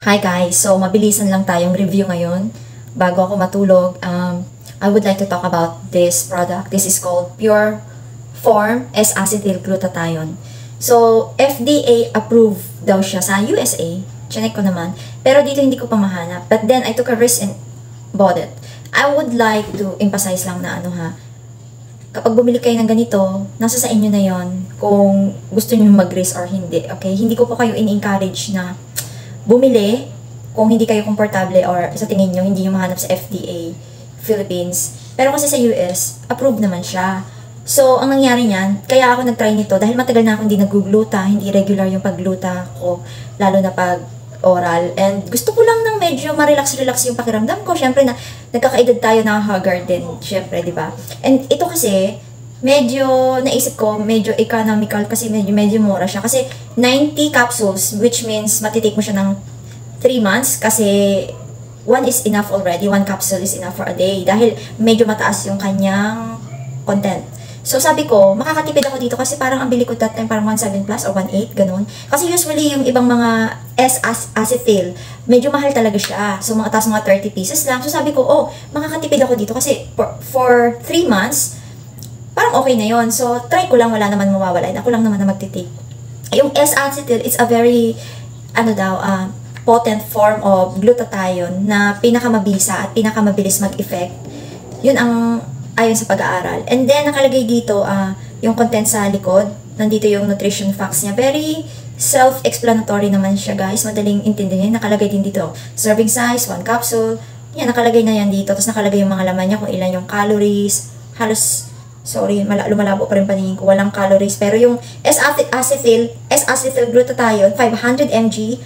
Hi guys! So, mabilisan lang tayong review ngayon. Bago ako matulog, I would like to talk about this product. This is called Pure Form S-Acetyl-Glutathione. So, FDA approved daw siya sa USA. Chinek ko naman. Pero dito hindi ko pa mahanap. But then, I took a risk and bought it. I would like to emphasize lang na kapag bumili kayo ng ganito, nasa sa inyo na yon kung gusto niyo mag-risk or hindi. Okay? Hindi ko po kayo in-encourage na bumili kung hindi kayo komportable or sa tingin nyo, hindi nyo mahanap sa FDA Philippines. Pero kasi sa US, approved naman siya. So, ang nangyari niyan, kaya ako nag-try nito dahil matagal na akong hindi nag-gluta, hindi regular yung pag-gluta ko, lalo na pag oral. And gusto ko lang ng medyo ma-relax-relax yung pakiramdam ko. Syempre na nagkakaedad tayo na haggard din, syempre, di ba? And ito kasi, medyo naisip ko, medyo economical kasi medyo mura siya. Kasi 90 capsules, which means matitake mo siya ng 3 months kasi one is enough already. One capsule is enough for a day. Dahil medyo mataas yung kanyang content. So sabi ko, makakatipid ako dito kasi parang ang bili ko that time parang 1.7 plus or 1.8, ganun. Kasi usually yung ibang mga S-acetyl, medyo mahal talaga siya. So mga taas mga 30 pieces lang. So sabi ko, makakatipid ako dito kasi for 3 months, parang okay na yon. So, try ko lang, wala naman mawawala. Ako lang naman na magtitake. Yung S-acetyl, it's a very, potent form of glutathione na pinakamabisa at pinakamabilis mag-effect. Yun ang ayon sa pag-aaral. And then, nakalagay dito, yung content sa likod. Nandito yung nutrition facts niya. Very self-explanatory naman siya, guys. Madaling intindihin. Nakalagay din dito. Serving size, 1 capsule. Yan, nakalagay na yan dito. Tapos nakalagay yung mga laman niya, kung ilan yung calories. Halos, sorry, lumalabo pa rin paningin ko, walang calories. Pero yung S-acetyl-glutathione, 500 mg,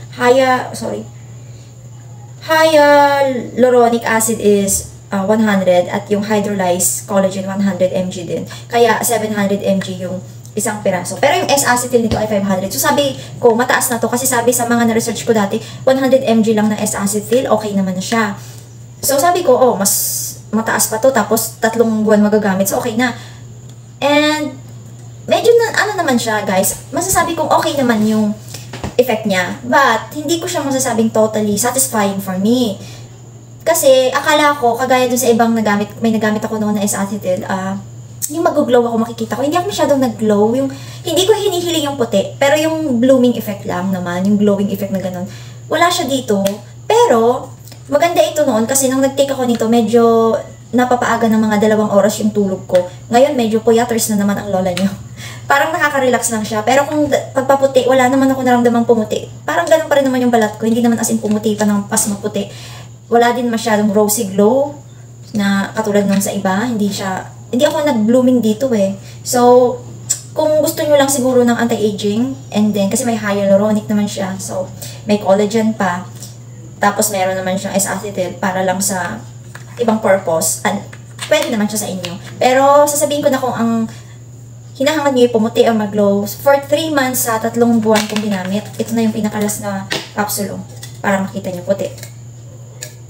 hyaluronic acid is 100 at yung hydrolyzed collagen 100 mg din. Kaya 700 mg yung isang piraso. Pero yung S-acetyl nito ay 500. So sabi ko, mataas na to kasi sabi sa mga na-research ko dati, 100 mg lang ng S-acetyl, okay naman na siya. So sabi ko, mas mataas pa to, tapos 3 buwan magagamit, so okay na. And medyo naman siya, guys, masasabi kong okay naman yung effect niya, but hindi ko siya masasabing totally satisfying for me. Kasi akala ko, kagaya dun sa ibang may nagamit ako noon na S-acetyl, yung mag-glow ako, makikita ko, hindi ako masyadong nag-glow, yung hindi ko hinihiling yung puti, pero yung blooming effect lang naman, yung glowing effect na ganun, wala siya dito. Pero maganda ito noon kasi nung nag-take ako nito, medyo napapaaga ng mga 2 oras yung tulog ko. Ngayon, medyo puyaters na naman ang lola nyo. Parang nakaka-relax lang siya. Pero kung pagpaputi, wala naman ako naramdamang pumuti. Parang ganun pa rin naman yung balat ko. Hindi naman as in pumuti pa ng pas maputi. Wala din masyadong rosy glow na katulad nung sa iba. Hindi ako nag-blooming dito eh. So, kung gusto nyo lang siguro ng anti-aging, and then, kasi may hyaluronic naman siya. So, may collagen pa. Tapos meron naman siyang S-acetyl para lang sa ibang purpose. Pwede naman siya sa inyo. Pero sasabihin ko na kung ang hinahangad niyo pumuti o mag-glow, for 3 months sa 3 buwan kong ginamit, ito na yung pinakalas na capsule para makita niyo puti.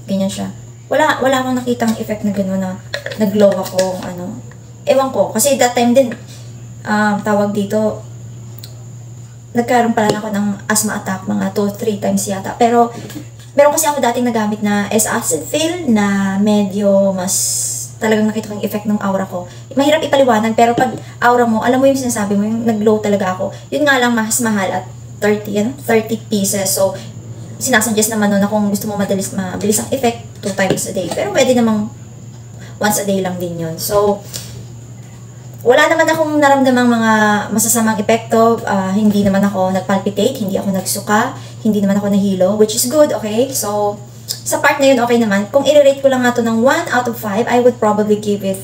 Ganyan siya. Wala akong nakitang effect na gano'n na nag-glow ako, Ewan ko. Kasi that time din, tawag dito, nagkaroon pala ako ng asthma attack, mga 2-3 times yata. Pero meron kasi ako dating nagamit na S-acetyl na medyo mas talagang nakita ko yung effect ng aura ko. Mahirap ipaliwanag, pero pag aura mo, alam mo yung sinasabi mo, yung nag-glow talaga ako. Yun nga lang, mas mahal at 30 pieces. So, sinasuggest naman nun na kung gusto mo mabilis ang effect, 2 times a day. Pero pwede namang once a day lang din yun. So, wala naman akong naramdamang mga masasamang epekto. Hindi naman ako nagpalpitate, hindi ako nagsuka, hindi naman ako nahilo, which is good, okay? So, sa part na yun, okay naman. Kung i-rate ko lang nga to ng 1 out of 5, I would probably give it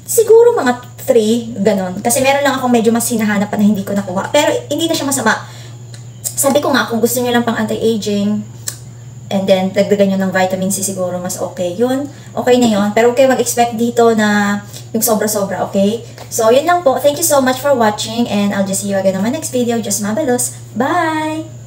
siguro mga 3, ganun. Kasi meron lang akong medyo mas hinahanap pa na hindi ko nakuha. Pero hindi na siya masama. Sabi ko nga, kung gusto niyo lang pang anti-aging, and then dagdagan nyo ng vitamin C siguro, mas okay yun. Okay na yun. Pero okay, mag-expect dito na yung sobra-sobra, okay? So, yun lang po. Thank you so much for watching and I'll just see you again on my next video. Just Mabalos. Bye!